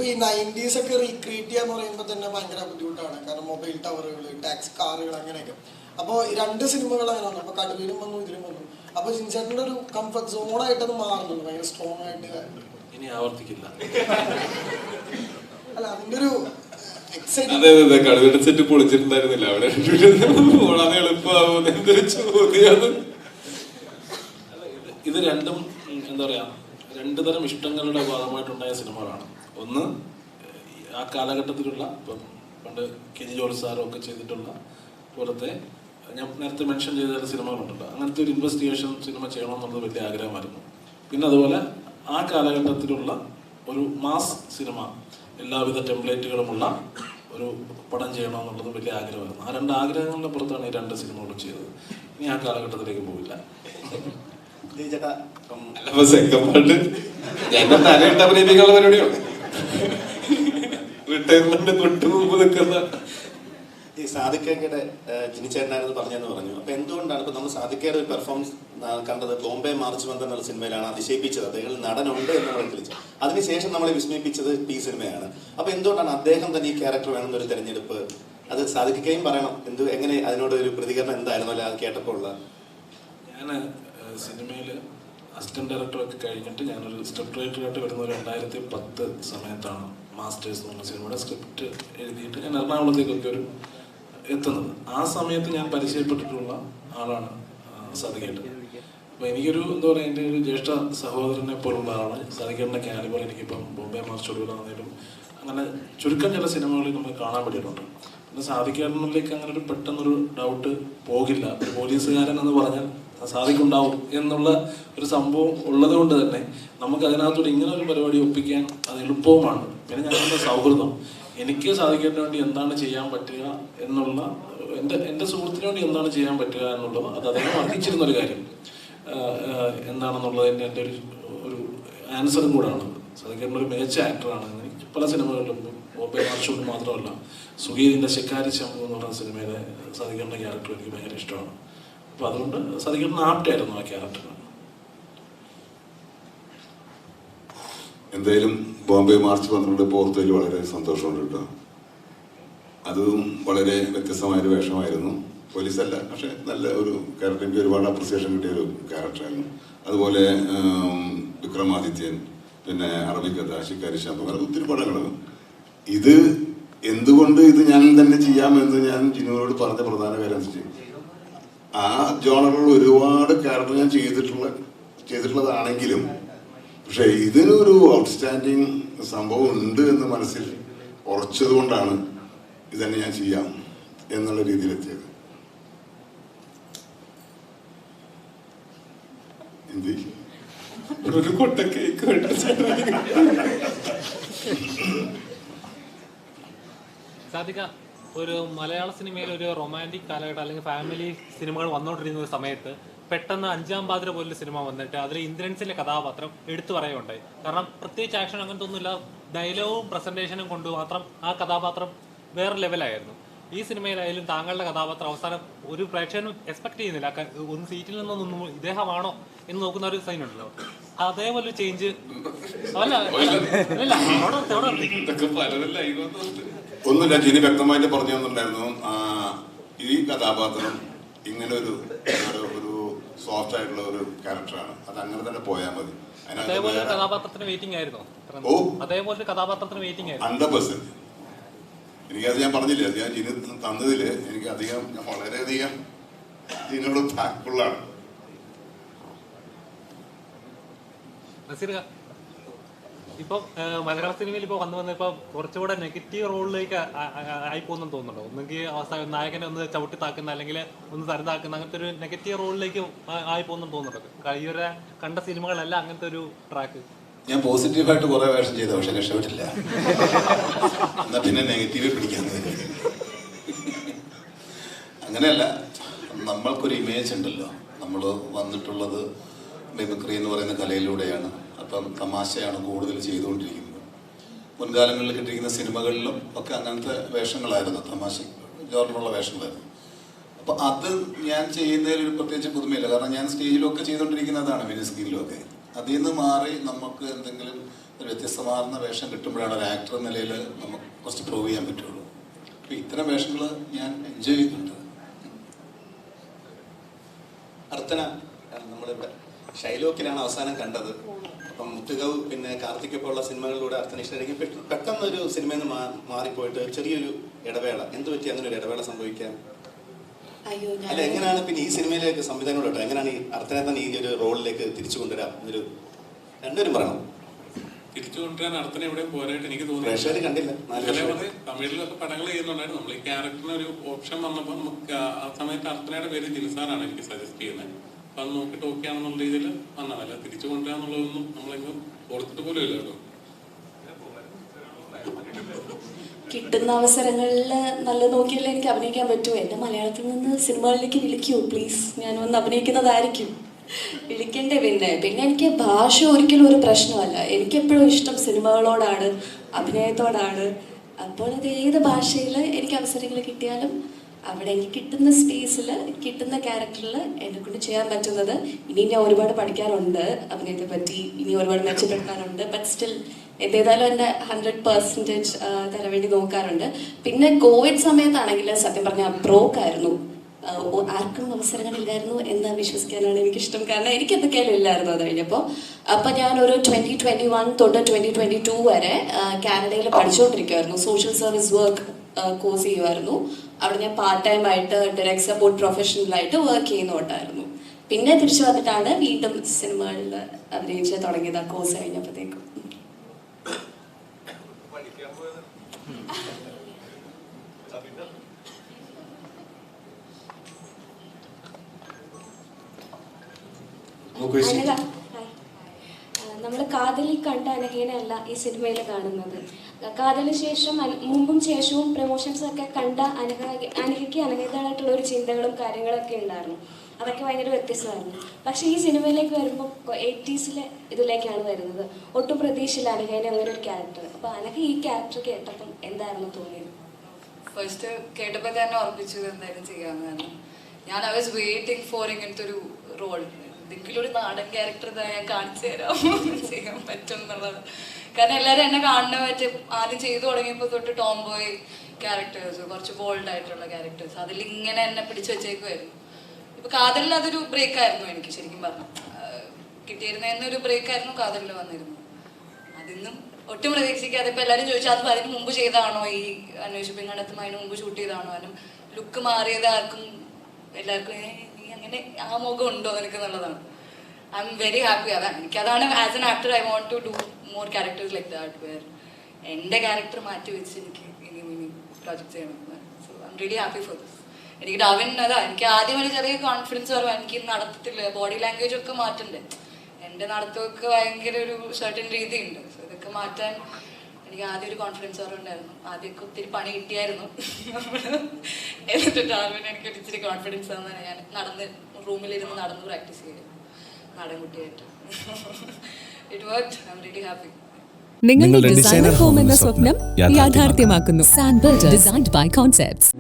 ഇപ്പൊ ഈ 90s ഒക്കെ റീക്രിയേറ്റ് ചെയ്യാന്ന് പറയുമ്പോൾ തന്നെ ഭയങ്കര ബുദ്ധിമുട്ടാണ്. കാരണം മൊബൈൽ ടവറുകൾ, ടാക്സി കാറുകൾ, അങ്ങനെയൊക്കെ. അപ്പോൾ ഈ 2 സിനിമകൾ അങ്ങനെ വന്നു. അപ്പൊ കടുവയിലും വന്നു, ഇതിലും വന്നു. അപ്പൊ ജിൻചേട്ടൻ്റെ ഒരു കംഫർട്ട് സോണായിട്ട് അത് മാറുന്നുണ്ട്, ഭയങ്കര സ്ട്രോങ് ആയിട്ട്. ഇനി ആവർത്തിക്കില്ല. അല്ല, അതിന്റെ ഒരു അതെ അതെ, കടുവയുടെ സെറ്റ് പൊളിച്ചിട്ടുണ്ടായിരുന്നില്ല അവിടെ. വളരെ എളുപ്പമാവുന്ന എന്തൊരു ചോദ്യം. ഇത് രണ്ടും എന്താ പറയാ, 2 തരം ഇഷ്ടങ്ങളുടെ ഭാഗമായിട്ടുണ്ടായ സിനിമകളാണ്. ഒന്ന് ആ കാലഘട്ടത്തിലുള്ള, ഇപ്പം പണ്ട് കെനി ജോർജ് സാറൊക്കെ ചെയ്തിട്ടുള്ള പോലത്തെ, ഞാൻ നേരത്തെ മെൻഷൻ ചെയ്ത സിനിമകളുണ്ടല്ലോ, അങ്ങനത്തെ ഒരു ഇൻവെസ്റ്റിഗേഷൻ സിനിമ ചെയ്യണമെന്നുള്ളത് വലിയ ആഗ്രഹമായിരുന്നു. പിന്നെ അതുപോലെ ആ കാലഘട്ടത്തിലുള്ള ഒരു മാസ് സിനിമ, എല്ലാവിധ ടെംപ്ലേറ്റുകളുമുള്ള ഒരു പടം ചെയ്യണമെന്നുള്ളത് വലിയ ആഗ്രഹമായിരുന്നു. ആ 2 ആഗ്രഹങ്ങളുടെ പുറത്താണ് ഈ 2 സിനിമകളും ചെയ്തത്. ഇനി ആ കാലഘട്ടത്തിലേക്ക് പോയില്ല. എന്റെ തലയിട്ട് അഭിനയിപ്പിക്കാനുള്ള പരിപാടിയാണ്. റിട്ടയർമെന്റ് തൊട്ട് മുമ്പ് നിൽക്കുന്ന ഈ സാദിഖയുടെ ജിനിച്ചേട്ടനായിരുന്നു പറഞ്ഞെന്ന് പറഞ്ഞു. അപ്പൊ എന്തുകൊണ്ടാണ് ഇപ്പൊ നമ്മൾ സാദിഖയുടെ ഒരു പെർഫോമൻസ് കണ്ടത് ബോംബെ മാർച്ച് ബന്ദ് എന്നുള്ള സിനിമയിലാണ് അതിശയിപ്പിച്ചത്. അദ്ദേഹം നടനുണ്ട് എന്ന് നമ്മൾ തെളിയിച്ചു. അതിനുശേഷം നമ്മളെ വിസ്മയിപ്പിച്ചത് ഈ സിനിമയാണ്. അപ്പൊ എന്തുകൊണ്ടാണ് അദ്ദേഹം തന്നെ ഈ ക്യാരക്ടർ വേണമെന്നൊരു തെരഞ്ഞെടുപ്പ്? അത് സാദിഖയ്ക്കും പറയണം. എങ്ങനെ അതിനോട് ഒരു പ്രതികരണം എന്തായിരുന്നു അല്ലെ അത് കേട്ടപ്പോൾ ഉള്ള? ഞാൻ സിനിമയിൽ അസിസ്റ്റന്റ് ഡയറക്ടറൊക്കെ കഴിഞ്ഞിട്ട് ഞാനൊരു സ്ക്രിപ്റ്റ് റൈറ്ററായിട്ട് വരുന്ന 2010 സമയത്താണ് മാസ്റ്റേഴ്സ് എന്ന് പറഞ്ഞ സിനിമയുടെ സ്ക്രിപ്റ്റ് എഴുതിയിട്ട് ഞാൻ എറണാകുളത്തേക്കൊക്കെ എത്തുന്നത്. ആ സമയത്ത് ഞാൻ പരിചയപ്പെട്ടിട്ടുള്ള ആളാണ് സാദിഖേട്ടൻ. അപ്പോൾ എനിക്കൊരു എന്താ പറയുക, എൻ്റെ ഒരു ജ്യേഷ്ഠ സഹോദരനെ പോലുള്ള ആളാണ് സാദിഖേട്ടൻ്റെ കാലിബർ. എനിക്കിപ്പം ബോംബെ മാർച്ച് ഒടുവിലാണെങ്കിലും അങ്ങനെ ചുരുക്കം ചില സിനിമകളിൽ നമുക്ക് കാണാൻ പറ്റിയിട്ടുണ്ട്. പിന്നെ സാദിഖേട്ടനിലേക്ക് അങ്ങനെ ഒരു പെട്ടെന്നൊരു ഡൗട്ട് പോകില്ല. ഒരു പോലീസുകാരൻ എന്ന് പറഞ്ഞാൽ സാധിക്കുണ്ടാവും എന്നുള്ള ഒരു സംഭവം ഉള്ളത് കൊണ്ട് തന്നെ നമുക്ക് അതിനകത്തോടെ ഇങ്ങനെ ഒരു പരിപാടി ഒപ്പിക്കാൻ അത് എളുപ്പവുമാണ്. പിന്നെ ഞങ്ങളുടെ സൗഹൃദം, എനിക്ക് സാധിക്കേണ്ട വേണ്ടി എന്താണ് ചെയ്യാൻ പറ്റുക എന്നുള്ള, എൻ്റെ സുഹൃത്തിന് വേണ്ടി എന്താണ് ചെയ്യാൻ പറ്റുക എന്നുള്ളത് അത് അദ്ദേഹം അറിയിച്ചിരുന്നൊരു കാര്യം എന്താണെന്നുള്ളതിൻ്റെ എൻ്റെ ഒരു ആൻസറും കൂടാണ്. സാധിക്കേണ്ട ഒരു മികച്ച ആക്ടറാണ്. എനിക്ക് പല സിനിമകളിലും, ബോംബെ മാർച്ച് മാത്രമല്ല, സുഗീതിൻ്റെ ശിക്കാരി ശംഭു എന്ന് പറഞ്ഞ സിനിമയിലെ സാധിക്കേണ്ട ക്യാരക്ടർ എനിക്ക് ഭയങ്കര ഇഷ്ടമാണ്. അപ്പോൾ അതുകൊണ്ട് സാധിക്കേണ്ട ആപ്റ്റായിരുന്നു ആ ക്യാരക്ടർ. എന്തായാലും ബോംബെ മാർച്ച് 12 പോർത്തതിൽ വളരെ സന്തോഷമുണ്ട് കേട്ടോ. അതും വളരെ വ്യത്യസ്തമായൊരു വേഷമായിരുന്നു. പോലീസല്ല, പക്ഷെ നല്ല ഒരു ക്യാരക്ടർ. എനിക്ക് ഒരുപാട് അപ്രിസിയേഷൻ കിട്ടിയൊരു ക്യാരക്ടറായിരുന്നു. അതുപോലെ വിക്രമാദിത്യൻ, പിന്നെ അറബിക്കഥ, ശിക്കാരി ശംഭു, അങ്ങനെ ഒത്തിരി പടങ്ങൾ. ഇത് എന്തുകൊണ്ട് ഇത് ഞാൻ തന്നെ ചെയ്യാമെന്ന് ഞാൻ ജിനുവിനോട് പറഞ്ഞ പ്രധാന കാര്യം വെച്ചാൽ, ആ ജോണറിൽ ഒരുപാട് ക്യാരക്ടർ ഞാൻ ചെയ്തിട്ടുള്ളതാണെങ്കിലും പക്ഷെ ഇതിനൊരു ഔട്ട്സ്റ്റാൻഡിങ് സംഭവം ഉണ്ട് എന്ന് മനസ്സിൽ ഉറച്ചത് കൊണ്ടാണ് ഇതന്നെ ഞാൻ ചെയ്യാം എന്നുള്ള രീതിയിലെത്തിയത്. ഒരു കൊട്ട കേക്ക് സാധിക, ഒരു മലയാള സിനിമയിൽ ഒരു റൊമാൻറ്റിക് കാലഘട്ടം അല്ലെങ്കിൽ ഫാമിലി സിനിമകൾ വന്നുകൊണ്ടിരുന്ന ഒരു സമയത്ത് പെട്ടെന്ന് 5-ാം പാതിര പോലൊരു സിനിമ വന്നിട്ട് അതിൽ ഇന്ദ്രൻസിന്റെ കഥാപാത്രം എടുത്തു പറയുകയുണ്ടായി. കാരണം പ്രത്യേകിച്ച് ആക്ഷൻ അങ്ങനത്തെ ഒന്നുമില്ല, ഡയലോഗും പ്രസന്റേഷനും കൊണ്ട് മാത്രം ആ കഥാപാത്രം വേറെ ലെവലായിരുന്നു. ഈ സിനിമയിലായാലും താങ്കളുടെ കഥാപാത്രം അവസാനം ഒരു പ്രേക്ഷകനും എക്സ്പെക്ട് ചെയ്യുന്നില്ല. ഒന്ന് സീറ്റിൽ നിന്നൊന്നും ഇദ്ദേഹമാണോ എന്ന് നോക്കുന്ന ഒരു സൈൻ ഉണ്ടല്ലോ, അതേപോലെ ചേഞ്ച് ഒന്നുമില്ല. ജിനി വ്യക്തമായിട്ട് പറഞ്ഞു തന്നിട്ടുണ്ടായിരുന്നു, ഈ കഥാപാത്രം ഇങ്ങനെ ഒരു സോഫ്റ്റ് ആയിട്ടുള്ള ഒരു ക്യാരക്ടറാണ്, അത് അങ്ങനെ തന്നെ പോയാൽ മതി. അതേപോലെ കഥാപാത്രത്തിന് വെയിറ്റിംഗ് ആയിരുന്നു. അതേപോലെ കഥാപാത്രത്തിന് വെയിറ്റിംഗ് ആയിരുന്നു 100%. എനിക്കത് ഞാൻ പറഞ്ഞില്ല, ഞാൻ ജിനി തന്നതില് എനിക്ക് ഞാൻ വളരെയധികം ജിനോട് താങ്ക്ഫുള്ളാണ്. ഇപ്പൊ മലയാള സിനിമയിൽ ഇപ്പൊ വന്ന് ഇപ്പൊ കുറച്ചുകൂടെ നെഗറ്റീവ് റോളിലേക്ക് ആയി പോകുന്നെന്ന് തോന്നുന്നുണ്ടോ? ഒന്നെങ്കിൽ നായകനെ ഒന്ന് ചവിട്ടി താക്കുന്ന അല്ലെങ്കിൽ ഒന്ന് തരതാക്കുന്ന അങ്ങനത്തെ ഒരു നെഗറ്റീവ് റോളിലേക്ക് ആയി പോകുന്നെന്ന് തോന്നുന്നുണ്ടോ? ഈ ഒരു കണ്ട സിനിമകളല്ല അങ്ങനത്തെ ഒരു ട്രാക്ക്. ഞാൻ പോസിറ്റീവായിട്ട് കുറെ വേഷം ചെയ്ത, പക്ഷെ രക്ഷപ്പെട്ടില്ല. എന്നാ പിന്നെ നെഗറ്റീവ് പിടിക്കാൻ അങ്ങനെയല്ല. നമ്മൾക്കൊരു ഇമേജ് ഉണ്ടല്ലോ, നമ്മൾ വന്നിട്ടുള്ളത് മിമിക്രി എന്ന് പറയുന്ന കലയിലൂടെയാണ്. അപ്പം തമാശയാണ് കൂടുതൽ ചെയ്തുകൊണ്ടിരിക്കുന്നത്. മുൻകാലങ്ങളിൽ കിട്ടിയിരിക്കുന്ന സിനിമകളിലും ഒക്കെ അങ്ങനത്തെ വേഷങ്ങളായിരുന്നു, തമാശ ജോറിനുള്ള വേഷങ്ങളായിരുന്നു. അപ്പം അത് ഞാൻ ചെയ്യുന്നതിൽ ഒരു പ്രത്യേകിച്ച് പുതുമയില്ല. കാരണം ഞാൻ സ്റ്റേജിലൊക്കെ ചെയ്തുകൊണ്ടിരിക്കുന്നതാണ്, മിനി സ്ക്രീനിലൊക്കെ. അതിൽ നിന്ന് മാറി നമുക്ക് എന്തെങ്കിലും ഒരു വ്യത്യസ്തമാർന്ന വേഷം കിട്ടുമ്പോഴാണ് ഒരു ആക്ടർ എന്ന നിലയിൽ നമുക്ക് കുറച്ച് പ്രൂവ് ചെയ്യാൻ പറ്റുള്ളൂ. അപ്പോൾ ഇത്തരം വേഷങ്ങൾ ഞാൻ എൻജോയ് ചെയ്യുന്നുണ്ട്. അർച്ചന നമ്മളിവിടെ ഷൈലോക്കിലാണ് അവസാനം കണ്ടത്. അപ്പം മുത്തുകവ് പിന്നെ കാർത്തിക്കൊപ്പമുള്ള സിനിമകളിലൂടെ അർച്ചനയ്ക്ക് പെട്ടെന്നൊരു സിനിമയിൽ നിന്ന് മാറിപ്പോയിട്ട് ചെറിയൊരു ഇടവേള. എന്ത് പറ്റി അങ്ങനെ ഒരു ഇടവേള സംഭവിക്കാൻ? അല്ല, എങ്ങനെയാണ് പിന്നെ ഈ സിനിമയിലേക്ക് സംവിധാനങ്ങളോട്ടോ എങ്ങനെയാണ് ഈ അർച്ചനെ തന്നെ ഈ ഒരു റോളിലേക്ക് തിരിച്ചു കൊണ്ടുവരാം എന്നൊരു രണ്ടുപേരും പറയണം. തിരിച്ചു കൊണ്ടുവരാൻ അർച്ചന എവിടെയും പോരായിട്ട് എനിക്ക് തോന്നുന്നു. പ്രേക്ഷകർ കണ്ടില്ല. തമിഴിലൊക്കെ പടങ്ങൾ ചെയ്യുന്നുണ്ടായിരുന്നു. നമ്മൾ ഈ ക്യാരക്ടറിന് ഒരു ഓപ്ഷൻ വന്നപ്പോൾ നമുക്ക് ആ സമയത്ത് അർച്ചനയുടെ പേര് ജിൽസാറാണ് എനിക്ക് സജസ്റ്റ് ചെയ്യുന്നത്. അപ്പൊ അത് നോക്കിയിട്ട് ഓക്കെ ആണെന്നുള്ള രീതിയിൽ വന്നതല്ല. തിരിച്ചു കൊണ്ടുവരാന്നുള്ളതൊന്നും നമ്മളെങ്ങും ഓർത്തിട്ട് പോലും ഇല്ല കേട്ടോ. കിട്ടുന്ന അവസരങ്ങളിൽ നല്ല നോക്കിയല്ലേ എനിക്ക് അഭിനയിക്കാൻ പറ്റുമോ. എന്നെ മലയാളത്തിൽ നിന്ന് സിനിമകളിലേക്ക് വിളിക്കൂ പ്ലീസ്. ഞാൻ വന്ന് അഭിനയിക്കുന്നതായിരിക്കും. വിളിക്കണ്ടേ? പിന്നെ എനിക്ക് ഭാഷ ഒരിക്കലും ഒരു പ്രശ്നമല്ല. എനിക്കെപ്പോഴും ഇഷ്ടം സിനിമകളോടാണ്, അഭിനയത്തോടാണ്. അപ്പോൾ അത് ഏത് ഭാഷയിൽ എനിക്ക് അവസരങ്ങൾ കിട്ടിയാലും അവിടെ എനിക്ക് കിട്ടുന്ന സ്പേസിൽ കിട്ടുന്ന ക്യാരക്ടറിൽ എന്നെ കൊണ്ട് ചെയ്യാൻ പറ്റുന്നത്. ഇനി ഞാൻ ഒരുപാട് പഠിക്കാനുണ്ട് അഭിനയത്തെ പറ്റി, ഇനി ഒരുപാട് മെച്ചപ്പെടുത്താനുണ്ട്. ബട്ട് സ്റ്റിൽ ഏതായാലും എൻ്റെ 100% തരാൻ വേണ്ടി നോക്കാറുണ്ട്. പിന്നെ കോവിഡ് സമയത്താണെങ്കിൽ സത്യം പറഞ്ഞാൽ ബ്രോക്കായിരുന്നു. ആർക്കും അവസരങ്ങളില്ലായിരുന്നു എന്ന് വിശ്വസിക്കാനാണ് എനിക്കിഷ്ടം. കാരണം എനിക്ക് എന്തൊക്കെയാലും ഇല്ലായിരുന്നു അത് കഴിഞ്ഞപ്പോൾ. അപ്പം ഞാനൊരു 2021 തൊട്ട് 2022 വരെ കാനഡയിൽ പഠിച്ചുകൊണ്ടിരിക്കുമായിരുന്നു. സോഷ്യൽ സർവീസ് വർക്ക് കോഴ്സ് ചെയ്യുമായിരുന്നു. അവിടെ ഞാൻ പാർട്ട് ടൈം ആയിട്ട് ഡയറക്ട് സപ്പോർട്ട് പ്രൊഫഷണലായിട്ട് വർക്ക് ചെയ്യുന്നുണ്ടായിരുന്നു. പിന്നെ തിരിച്ചു വന്നിട്ടാണ് വീണ്ടും സിനിമകളിൽ അഭിനയിച്ച് തുടങ്ങിയത് ആ കോഴ്സ് കഴിഞ്ഞപ്പോഴത്തേക്കും. നമ്മൾ കാതലിൽ കണ്ട അനഘേനല്ല ഈ സിനിമയിൽ കാണുന്നത്. കാതലിന് ശേഷം മുമ്പും ശേഷവും പ്രൊമോഷൻസ് ഒക്കെ കണ്ട അനഘയ്ക്ക് അനഘേതായിട്ടുള്ള ഒരു ചിന്തകളും കാര്യങ്ങളൊക്കെ ഉണ്ടായിരുന്നു. അതൊക്കെ ഭയങ്കര വ്യത്യസ്തമായിരുന്നു. പക്ഷേ ഈ സിനിമയിലേക്ക് വരുമ്പോൾ 80s ഇതിലേക്കാണ് വരുന്നത്. ഒട്ടും പ്രതീക്ഷയില്ല അനഘേനെ അങ്ങനെ ഒരു ക്യാരക്ടർ. അപ്പോൾ അനഘ ഈ ക്യാരക്ടർ കേട്ടപ്പം എന്തായിരുന്നു തോന്നിയത്? ഫസ്റ്റ് കേട്ടപ്പോൾ തന്നെ ഉറപ്പിച്ചു എന്തായാലും ചെയ്യാമെന്നാണ്. ഞാൻ ഐ വാസ് വെയിറ്റിംഗ് ഫോർ ഇങ്ങനത്തെ ഒരു റോൾ. എന്തെങ്കിലും ഒരു നാടൻ ക്യാരക്ടർ ഞാൻ കാണിച്ചു തരാം ചെയ്യാൻ പറ്റും എന്നുള്ളത്. കാരണം എല്ലാവരും എന്നെ കാണുന്ന പറ്റി ആദ്യം ചെയ്തു തുടങ്ങിയപ്പോൾ തൊട്ട് ടോം ബോയ് ക്യാരക്ടേഴ്സ്, കുറച്ച് ബോൾഡ് ആയിട്ടുള്ള ക്യാരക്ടേഴ്സ്, അതിലിങ്ങനെ എന്നെ പിടിച്ചു വെച്ചേക്കുമായിരുന്നു. ഇപ്പൊ കാതലിൽ അതൊരു ബ്രേക്ക് ആയിരുന്നു എനിക്ക് ശരിക്കും പറഞ്ഞു. കിട്ടിയിരുന്നൊരു ബ്രേക്ക് ആയിരുന്നു കാതലിൽ വന്നിരുന്നു. അതിന്നും ഒട്ടും പ്രതീക്ഷിക്കാതെ ഇപ്പൊ എല്ലാവരും ചോദിച്ചാൽ അത് അതിന് മുമ്പ് ചെയ്താണോ, ഈ അന്വേഷിപ്പിങ്ങടത്തും അതിന് മുമ്പ് ഷൂട്ട് ചെയ്താണോ, അതിനും ലുക്ക് മാറിയത് ആർക്കും എല്ലാവർക്കും നീ അങ്ങനെ ആ മുഖം ഉണ്ടോ നിനക്ക് എന്നുള്ളതാണ്. I am very happy. അതാണ് എനിക്കതാണ് as an actor I want to do more characters like that where എൻ്റെ ക്യാരക്ടർ മാറ്റി വെച്ച് എനിക്ക് ഇനി പ്രൊജക്ട് ചെയ്യണം. So I am really happy for this. എനിക്ക് ഡവിൻ അതാ എനിക്ക് ആദ്യം ഒരു ചെറിയ കോൺഫിഡൻസ് പറയുക എനിക്ക് നടത്തത്തില്ല, ബോഡി ലാംഗ്വേജ് ഒക്കെ മാറ്റണ്ടേ. എൻ്റെ നടത്തമൊക്കെ ഭയങ്കര ഒരു സർട്ടൻ രീതിയുണ്ട്. സോ ഇതൊക്കെ മാറ്റാൻ എനിക്ക് ആദ്യം ഒരു കോൺഫിഡൻസ് കുറവുണ്ടായിരുന്നു. ആദ്യമൊക്കെ ഒത്തിരി പണി കിട്ടിയായിരുന്നു. എന്നിട്ട് ഡാവിൻ എനിക്ക് ഇച്ചിരി കോൺഫിഡൻസ് തന്നാണ് ഞാൻ റൂമിലിരുന്ന് നടന്ന് പ്രാക്ടീസ് ചെയ്തു നാടൻകുട്ടിയായിട്ട്. It worked. I am really happy. നിങ്ങളുടെ ഡിസൈനർ ഹോം എന്ന സ്വപ്നം യാഥാർത്ഥ്യമാക്കുന്നു. Sanbird designed by concepts.